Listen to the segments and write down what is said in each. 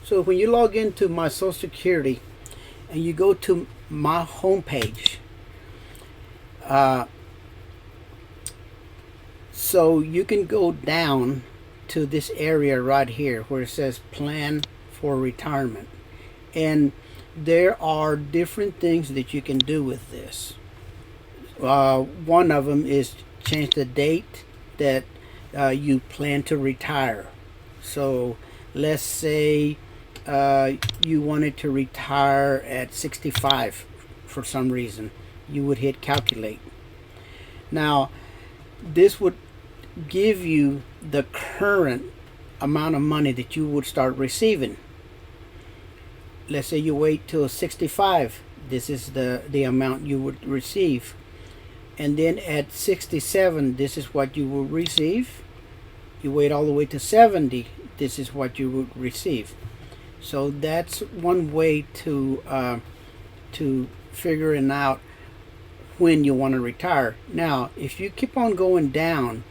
So when you log into my Social Security and you go to my homepage, uh, so you can go down to this area right here where it says plan for retirement, and there are different things that you can do with this. One of them is change the date that you plan to retire. So let's say you wanted to retire at 65 for some reason. You would hit calculate. Now, this would give you the current amount of money that you would start receiving. Let's say you wait till 65. This is the amount you would receive. And then at 67, this is what you will receive. You wait all the way to 70, this is what you would receive. So that's one way to figuring out when you want to retire. Now, if you keep on going down,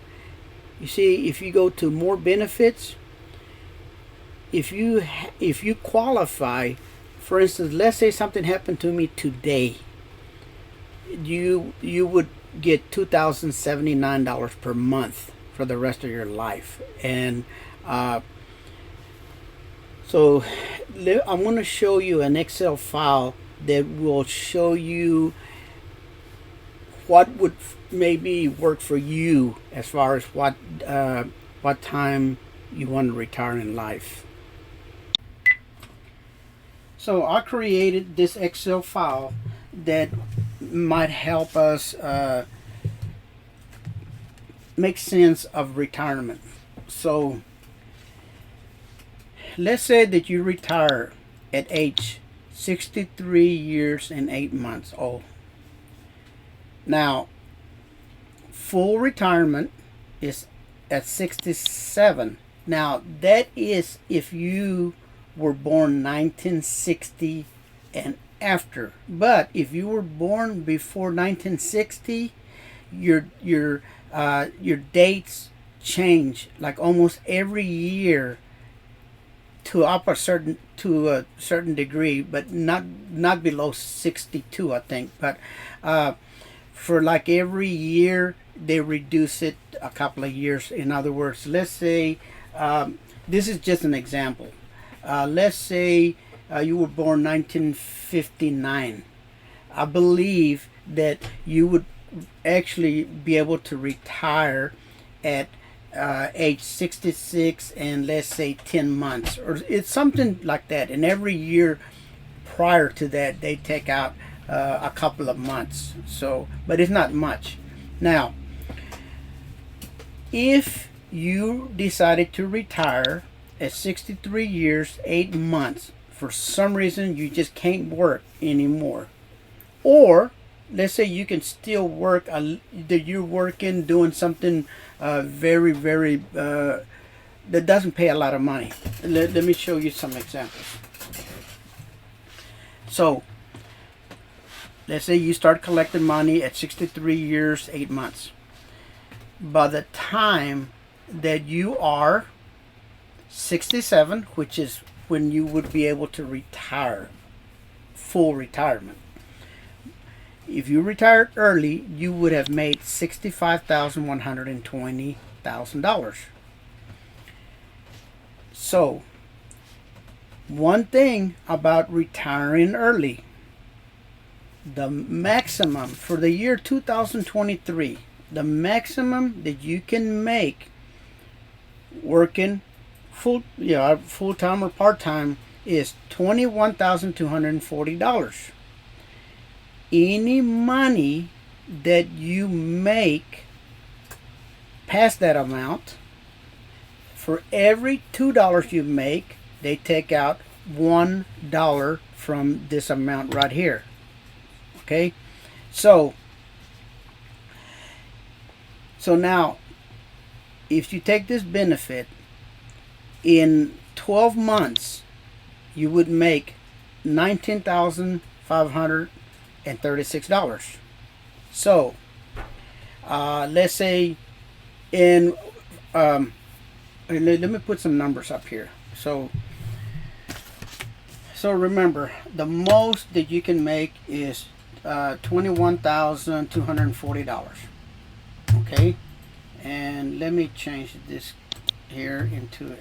you see, if you go to more benefits, if you qualify, for instance, let's say something happened to me today, you would get $2,079 per month for the rest of your life. And so I'm going to show you an Excel file that will show you what would maybe work for you as far as what time you want to retire in life. So I created this Excel file that might help us make sense of retirement. So let's say that you retire at age 63 years and 8 months old. Now, full retirement is at 67. Now, that is if you were born 1960 and after. But if you were born before 1960, your dates change like almost every year to a certain degree, but not below 62, I think. But for like every year they reduce it a couple of years. In other words, let's say this is just an example. Let's say you were born 1959. I believe that you would actually be able to retire at age 66 and let's say 10 months, or it's something like that. And every year prior to that, they take out a couple of months. So, but it's not much. Now, if you decided to retire at 63 years, 8 months, for some reason you just can't work anymore, or let's say you can still work, that you're working doing something very that doesn't pay a lot of money. Let me show you some examples. So let's say you start collecting money at 63 years 8 months. By the time that you are 67, which is when you would be able to retire, full retirement. If you retired early, you would have made $65,120,000. So, one thing about retiring early, the maximum for the year 2023, the maximum that you can make working full time or part time is $21,240. Any money that you make past that amount, for every $2 you make, they take out $1 from this amount right here. Okay, so now if you take this benefit, in 12 months you would make $19,536. So let's say let me put some numbers up here. So So remember, the most that you can make is $21,240. Okay, and let me change this here into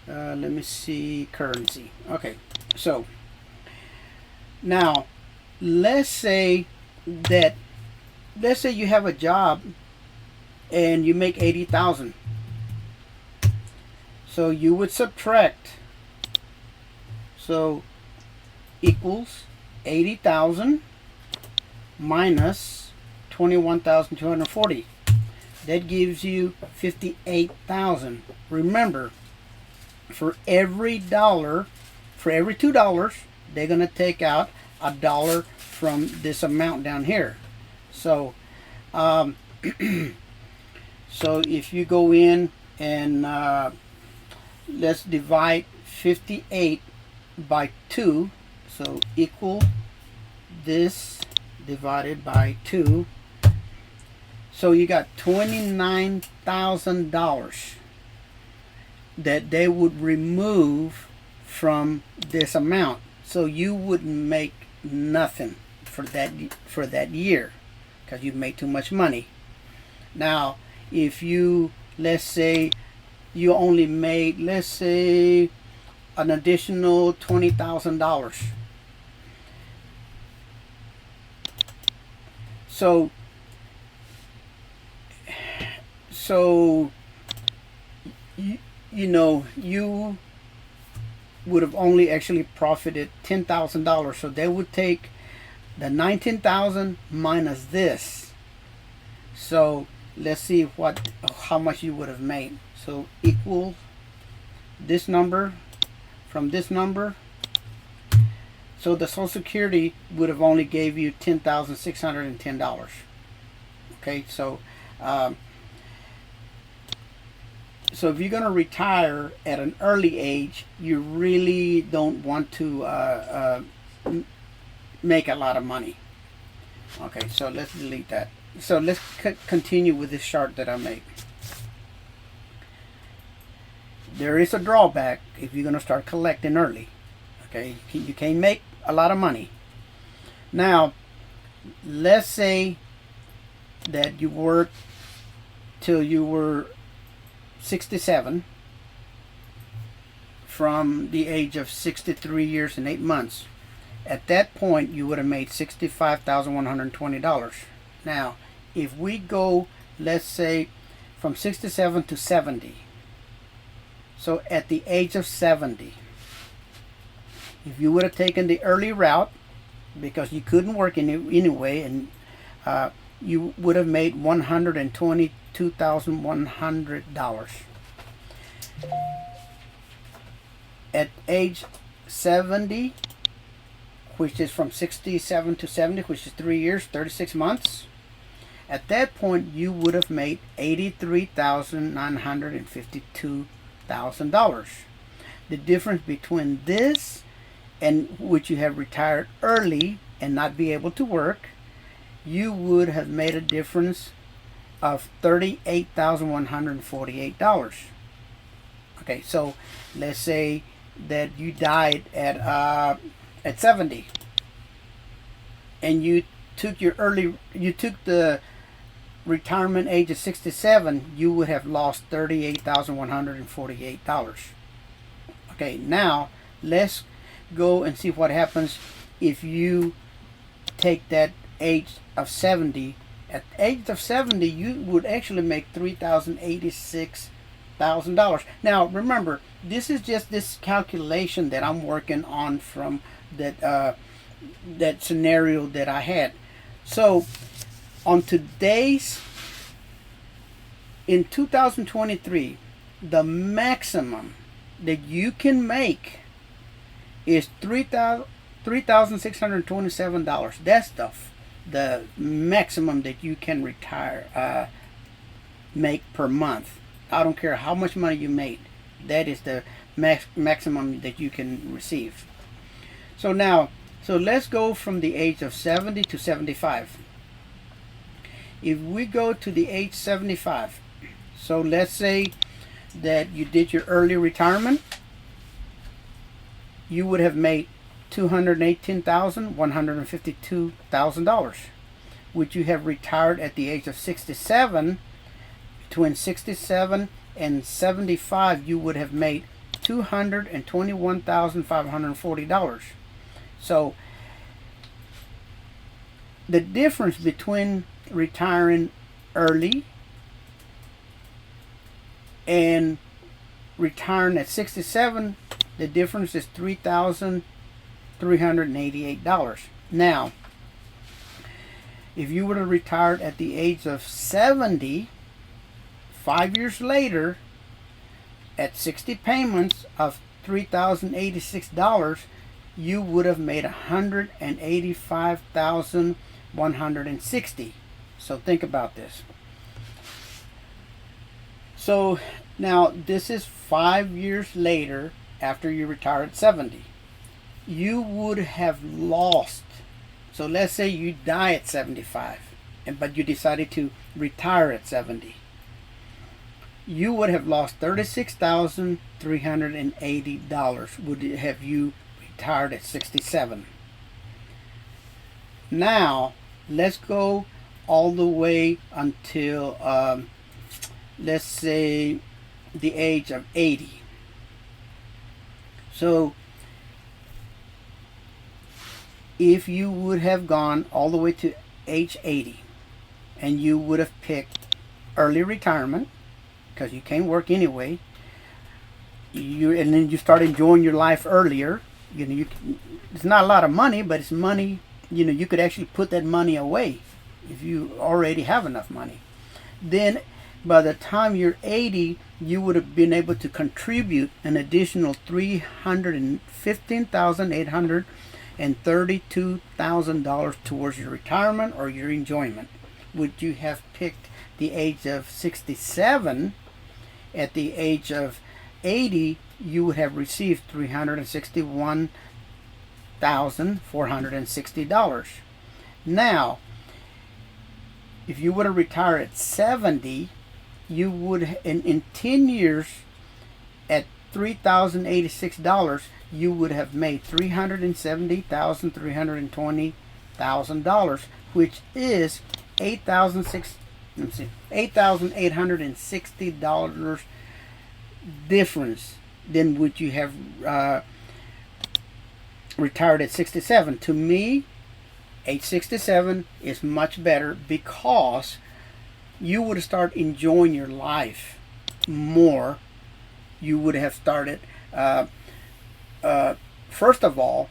let me see, currency. Okay, so now let's say you have a job and you make 80,000. So you would subtract, so equals 80,000 minus 21,240. That gives you 58,000. Remember, for every $2, they're going to take out $1 from this amount down here. So so if you go in and let's divide 58 by 2, so equal this divided by 2, so you got $29,000 that they would remove from this amount. So you wouldn't make nothing for that year because you've made too much money. Now if you, let's say you only made, let's say, an additional $20,000, so you know, you would have only actually profited $10,000. So they would take the 19,000 minus this. So let's see how much you would have made. So equal this number from this number. So the Social Security would have only gave you $10,610. Okay, so so if you're going to retire at an early age, you really don't want to make a lot of money. Okay, so let's delete that. So let's continue with this chart that I made. There is a drawback if you're going to start collecting early. Okay, you can't make a lot of money. Now, let's say that you worked till you were 67, from the age of 63 years and 8 months. At that point, you would have made $65,120. Now, if we go, let's say, from 67 to 70, so at the age of 70, if you would have taken the early route, because you couldn't work anyway, and you would have made $122,100. At age 70, which is from 67 to 70, which is 3 years, 36 months, at that point you would have made $83,952,000. The difference between this and which you have retired early and not be able to work, you would have made a difference of $38,148. Okay, so let's say that you died at 70, and you took the retirement age of 67, you would have lost $38,148. Okay, now let's go and see what happens if you take that age of 70. At the age of 70, you would actually make $3,086,000. Now remember, this is just this calculation that I'm working on from that scenario that I had. So on today's, in 2023, the maximum that you can make is $3,627. That's the maximum that you can make per month. I don't care how much money you made. That is the maximum that you can receive. So now, let's go from the age of 70 to 75. If we go to the age 75, so let's say that you did your early retirement you would have made $218,152,000. Would you have retired at the age of 67? Between 67 and 75, you would have made $221,540. So the difference between retiring early and retiring at 67, the difference is $3,388. Now, if you were to retire at the age of 70, 5 years later, at 60 payments of $3,086, you would have made $185,160. So think about this. So now this is 5 years later after you retire at 70. You would have lost. So let's say you die at 75, but you decided to retire at 70. You would have lost $36,380 would have you retired at 67. Now let's go all the way until let's say the age of 80. So if you would have gone all the way to age 80 and you would have picked early retirement, because you can't work anyway, and then you start enjoying your life earlier, it's not a lot of money, but it's money, you could actually put that money away if you already have enough money. Then by the time you're 80, you would have been able to contribute an additional $315,832,000 towards your retirement or your enjoyment. Would you have picked the age of 67? At the age of 80, you would have received $361,460. Now, if you were to retire at 70, you would, in 10 years, at $3,086, you would have made $370,320,000, which is $8,860 difference than would you have retired at 67. To me, age 67 is much better because you would have started enjoying your life more. You would have started, first of all,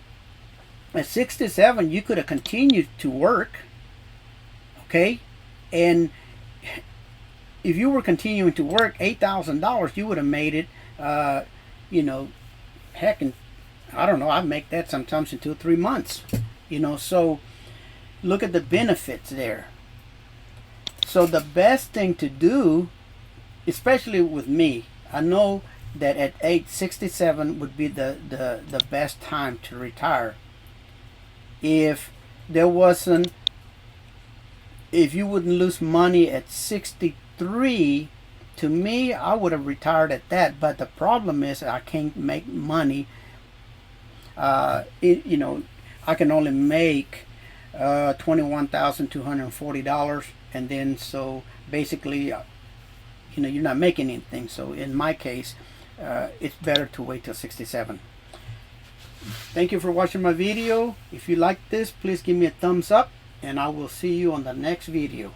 at 67, you could have continued to work, okay? And if you were continuing to work, $8,000, you would have made it, heck, and I don't know, I make that sometimes in 2 or 3 months, so look at the benefits there. So the best thing to do, especially with me, I know that at age 67 would be the best time to retire. If you wouldn't lose money at 63, to me, I would have retired at that. But the problem is I can't make money. I can only make $21,240, and then so basically, you're not making anything. So in my case, it's better to wait till 67. Thank you for watching my video. If you like this, please give me a thumbs up, and I will see you on the next video.